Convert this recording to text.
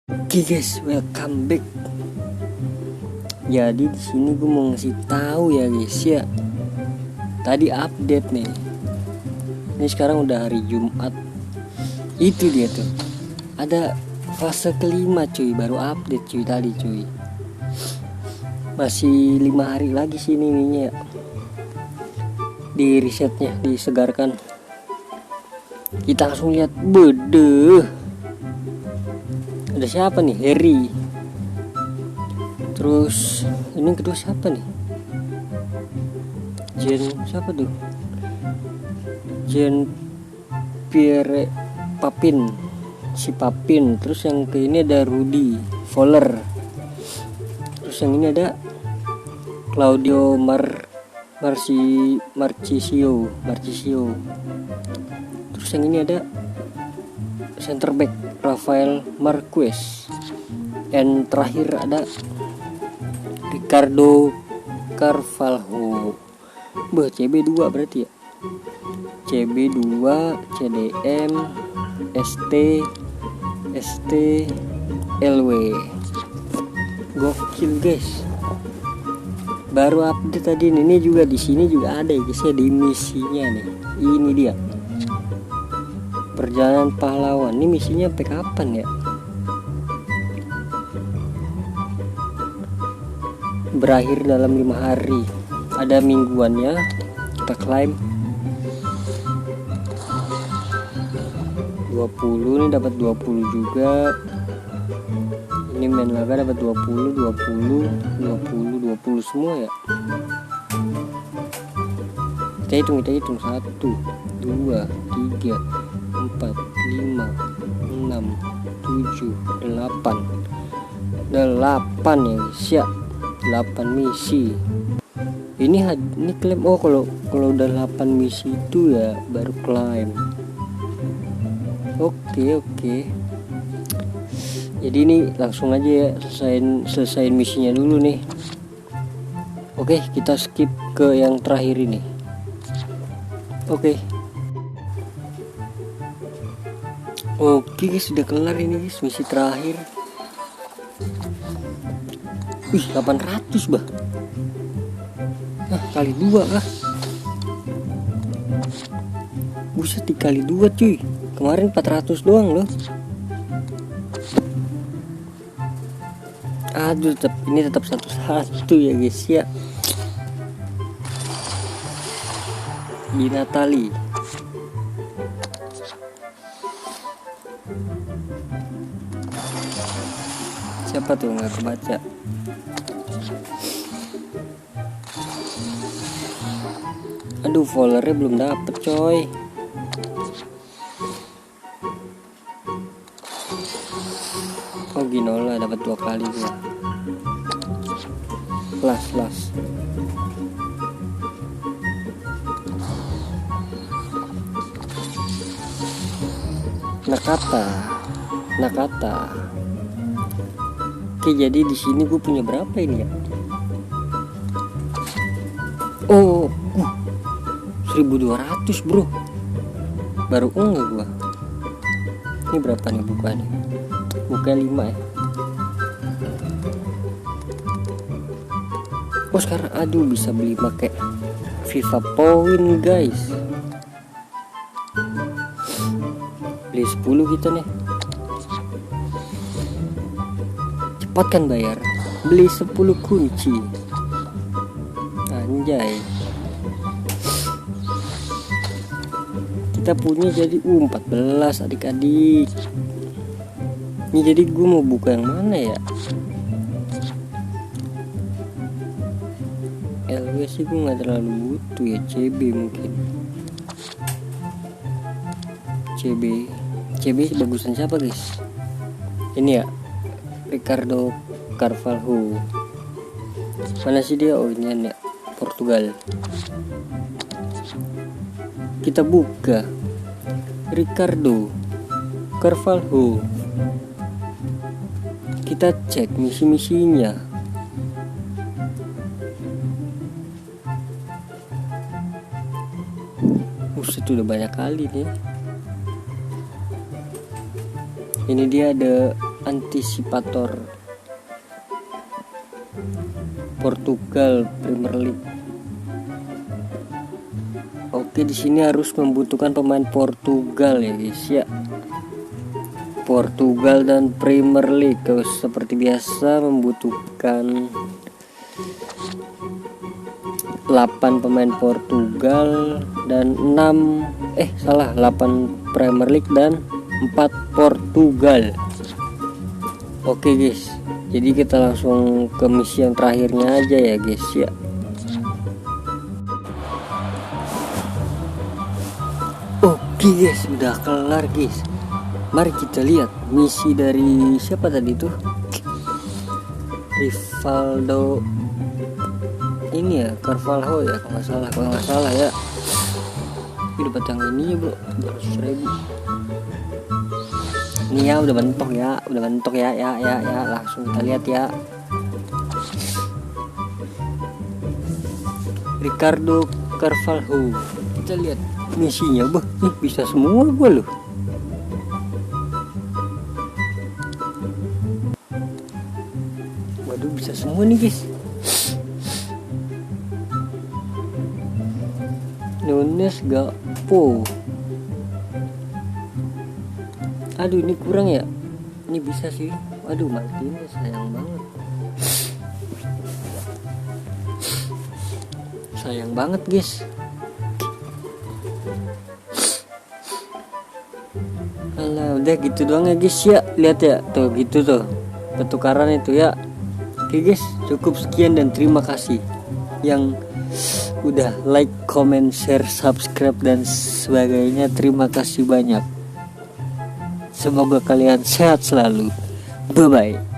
Oke guys, welcome back. Jadi di sini gue mau ngasih tahu ya guys ya. Tadi update nih. Ini sekarang udah hari Jumat. Itu dia tuh. Ada fase kelima cuy, baru update cuy tadi cuy. Masih 5 hari lagi sini ininya ya. Di risetnya disegarkan. Kita langsung lihat bedeh. Ada siapa nih? Harry. Terus ini kedua siapa nih? Jen siapa tuh? Jen Pierre Papin. Si Papin. Terus yang ke ini ada Rudy Fowler. Terus yang ini ada Claudio Marchisio. Terus yang ini ada center back Rafael Marquez. Dan terakhir ada Ricardo Carvalho. CB2 berarti ya. CB2, CDM, ST, LW. Gokil guys. Baru update tadi ini juga di sini juga ada ya guys ya, di misinya nih. Ini dia. Perjalanan pahlawan. Ini misinya sampai kapan ya? Berakhir dalam 5 hari. Ada mingguannya. Kita klaim 20 nih, dapat 20 juga. Ini main laga dapat 20 semua ya. Kita hitung 1 2 3 4 5 6 7 8 ya guys ya. 8 misi. Ini klaim. Oh kalau udah 8 misi itu ya baru klaim. Oke. Jadi ini langsung aja ya, selesaiin misinya dulu nih. Oke, kita skip ke yang terakhir ini. Oke guys, sudah kelar ini guys, misi terakhir. 800 bah. Kali 2 kah? Buset, dikali 2 cuy. Kemarin 400 doang loh. Aduh, ini tetap 1-1 ya guys ya. Di Natali. Siapa tuh, nggak kebaca. Aduh, foldernya belum dapet coy. Oh Ginola dapat 2 kali gua. Las. Nakata. Oke, jadi di sini gue punya berapa ini ya? Oh, 1200 bro. Baru gua. Ini berapa nih bukanya? Buka 5 ya. Oh sekarang aduh bisa beli pakai FIFA Point guys. Beli 10 kita nih. Cepat kan bayar. Beli 10 kunci. Anjay. Kita punya jadi 14 adik-adik. Ini jadi gue mau buka yang mana ya? LW sih gue gak terlalu butuh ya. CB mungkin. CB bagusan siapa guys? Ini ya, Ricardo Carvalho. Mana sih dia? Oh ini ya, Portugal. Kita buka Ricardo Carvalho. Kita cek misi-misinya. Itu udah banyak kali nih. Ini dia ada antisipator Portugal Premier League. Oke, di sini harus membutuhkan pemain Portugal ya guys ya. Portugal dan Premier League seperti biasa membutuhkan 8 pemain Portugal dan 8 Premier League dan 4 Portugal. Oke guys, jadi kita langsung ke misi yang terakhirnya aja ya guys ya. Oke guys, udah kelar guys. Mari kita lihat misi dari siapa tadi tuh? Rivaldo ini ya, Carvalho ya kalau nggak salah ya. Ini dapat yang ini ya bro, 200.000. Ini ya udah bentuk ya, langsung kita lihat ya. Ricardo Carvalho, kita lihat misinya, nih bisa semua gue loh. Waduh, bisa semua nih guys. Nunes Gakpo. Aduh, ini kurang ya. Ini bisa sih. Waduh, Martinez sayang banget. Sayang banget guys. Alah, udah gitu doang ya guys ya. Lihat ya, tuh gitu tuh pertukaran itu ya. Oke guys, cukup sekian dan terima kasih yang udah like, comment, share, subscribe dan sebagainya. Terima kasih banyak. Semoga kalian sehat selalu. Bye bye.